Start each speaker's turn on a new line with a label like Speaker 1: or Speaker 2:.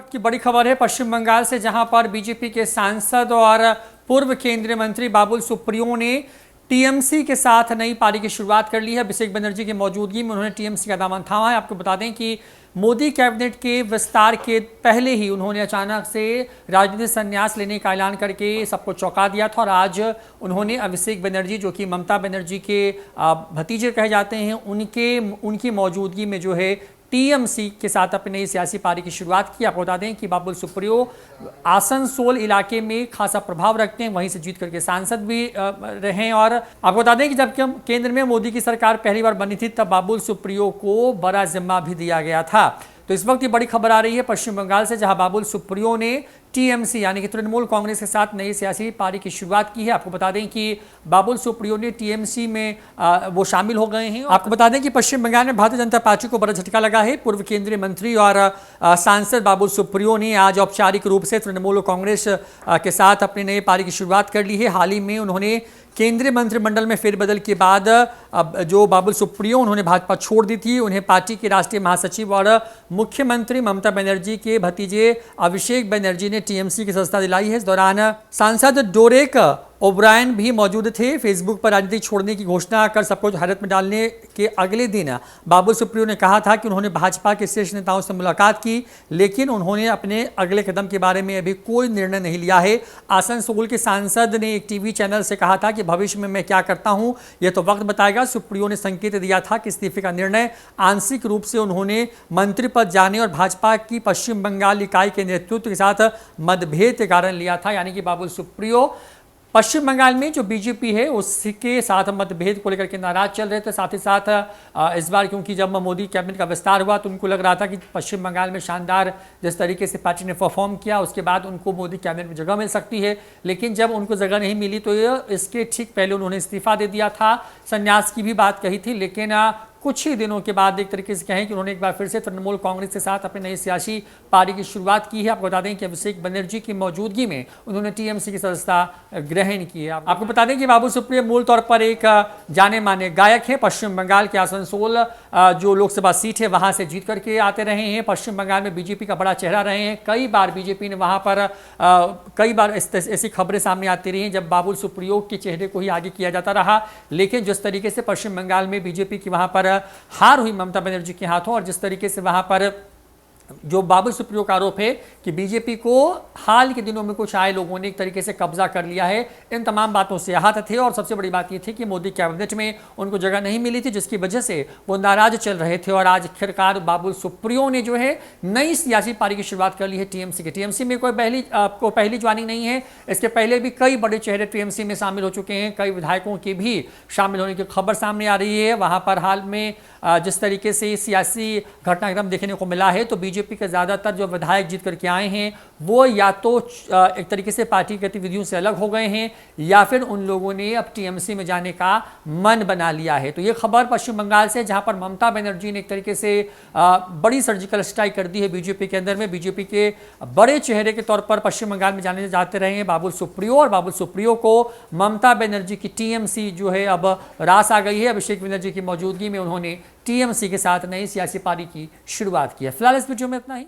Speaker 1: वक्त की बड़ी खबर है पश्चिम बंगाल से, जहां पर बीजेपी के सांसद और पूर्व केंद्रीय मंत्री बाबुल सुप्रियो ने टीएमसी के साथ नई पारी की शुरुआत कर ली है। अभिषेक बनर्जी की मौजूदगी में उन्होंने टीएमसी का दामन थामा है। आपको बता दें कि मोदी कैबिनेट के विस्तार के पहले ही उन्होंने अचानक से राजनीतिक संन्यास लेने का ऐलान करके सबको चौंका दिया था और आज उन्होंने अभिषेक बनर्जी, जो कि ममता बनर्जी के भतीजे कहे जाते हैं, उनकी मौजूदगी में जो है टीएमसी के साथ अपनी नई सियासी पारी की शुरुआत की। आपको बता दें कि बाबुल सुप्रियो आसनसोल इलाके में खासा प्रभाव रखते हैं, वहीं से जीत करके सांसद भी रहे। और आपको बता दें कि जब केंद्र में मोदी की सरकार पहली बार बनी थी तब बाबुल सुप्रियो को बड़ा जिम्मा भी दिया गया था। तो इस वक्त ये बड़ी खबर आ रही है पश्चिम बंगाल से, जहां बाबुल सुप्रियो ने टीएमसी यानी कि तृणमूल कांग्रेस के साथ नई सियासी पारी की शुरुआत की है। आपको बता दें कि बाबुल सुप्रियो ने टीएमसी में वो शामिल हो गए हैं। आपको बता दें कि पश्चिम बंगाल में भारतीय जनता पार्टी को बड़ा झटका लगा है। पूर्व केंद्रीय मंत्री और सांसद बाबुल सुप्रियो ने आज औपचारिक रूप से तृणमूल कांग्रेस के साथ अपनी नई पारी की शुरुआत कर ली है। हाल ही में उन्होंने केंद्रीय मंत्रिमंडल में फेरबदल के बाद जो बाबुल सुप्रियो उन्होंने भाजपा छोड़ दी थी, उन्हें पार्टी के राष्ट्रीय महासचिव और मुख्यमंत्री ममता बनर्जी के भतीजे अभिषेक बनर्जी ने टीएमसी की सदस्यता दिलाई है। इस दौरान सांसद डोरेक ओब्रायन भी मौजूद थे। फेसबुक पर राजनीति छोड़ने की घोषणा कर सबको हैरत में डालने के अगले दिन बाबुल सुप्रियो ने कहा था कि उन्होंने भाजपा के शीर्ष नेताओं से मुलाकात की, लेकिन उन्होंने अपने अगले कदम के बारे में अभी कोई निर्णय नहीं लिया है। आसनसोल के सांसद ने एक टीवी चैनल से कहा था कि भविष्य में मैं क्या करता हूं यह तो वक्त बताएगा। सुप्रियो ने संकेत दिया था कि इस्तीफे का निर्णय आंशिक रूप से उन्होंने मंत्री पद जाने और भाजपा की पश्चिम बंगाल इकाई के नेतृत्व के साथ मतभेद के कारण लिया था। यानी कि बाबुल सुप्रियो पश्चिम बंगाल में जो बीजेपी है उसके साथ मतभेद को लेकर के नाराज चल रहे थे। साथ ही साथ इस बार क्योंकि जब मोदी कैबिनेट का विस्तार हुआ तो उनको लग रहा था कि पश्चिम बंगाल में शानदार जिस तरीके से पार्टी ने परफॉर्म किया उसके बाद उनको मोदी कैबिनेट में जगह मिल सकती है, लेकिन जब उनको जगह नहीं मिली तो इसके ठीक पहले उन्होंने इस्तीफा दे दिया था। संन्यास की भी बात कही थी, लेकिन कुछ ही दिनों के बाद एक तरीके से कहें कि उन्होंने एक बार फिर से तृणमूल कांग्रेस के साथ अपनी नई सियासी पारी की शुरुआत की है। आपको बता दें कि अभिषेक बनर्जी की मौजूदगी में उन्होंने टीएमसी की सदस्यता ग्रहण की है। आपको बता दें कि बाबुल सुप्रियो मूल तौर पर एक जाने माने गायक है। पश्चिम बंगाल के आसनसोल जो लोकसभा सीट है वहां से जीत करके आते रहे हैं। पश्चिम बंगाल में बीजेपी का बड़ा चेहरा रहे हैं। कई बार बीजेपी ने वहां पर कई बार ऐसी खबरें सामने आती रही हैं जब बाबुल सुप्रियो के चेहरे को ही आगे किया जाता रहा, लेकिन जिस तरीके से पश्चिम बंगाल में बीजेपी की वहां पर हार हुई ममता बनर्जी के हाथों और जिस तरीके से वहां पर जो बाबुल सुप्रियो का आरोप है कि बीजेपी को हाल के दिनों में कुछ आए लोगों ने एक तरीके से कब्जा कर लिया है, इन तमाम बातों से आहत थे। और सबसे बड़ी बात यह थी कि मोदी कैबिनेट में उनको जगह नहीं मिली थी, जिसकी वजह से वो नाराज चल रहे थे। और आज आखिरकार बाबुल सुप्रियो ने जो है नई सियासी पारी की शुरुआत कर ली है टीएमसी के। टीएमसी में कोई पहली ज्वाइनिंग नहीं है, इसके पहले भी कई बड़े चेहरे टीएमसी में शामिल हो चुके हैं। कई विधायकों के भी शामिल होने की खबर सामने आ रही है। वहां पर हाल में जिस तरीके से सियासी घटनाक्रम देखने को मिला है तो बीजेपी के ज़्यादातर जो विधायक जीत करके आए हैं वो या तो एक तरीके से पार्टी गतिविधियों से अलग हो गए हैं या फिर उन लोगों ने अब टीएमसी में जाने का मन बना लिया है। तो ये खबर पश्चिम बंगाल से, जहां पर ममता बनर्जी ने एक तरीके से बड़ी सर्जिकल स्ट्राइक कर दी है बीजेपी के अंदर में। बीजेपी के बड़े चेहरे के तौर पर पश्चिम बंगाल में जाने जाते रहे हैं बाबुल सुप्रियो, और बाबुल सुप्रियो को ममता बनर्जी की टीएमसी जो है अब रास आ गई है। अभिषेक बनर्जी की मौजूदगी में उन्होंने टीएमसी के साथ नई सियासी पारी की शुरुआत की है। फिलहाल इस वीडियो में इतना ही।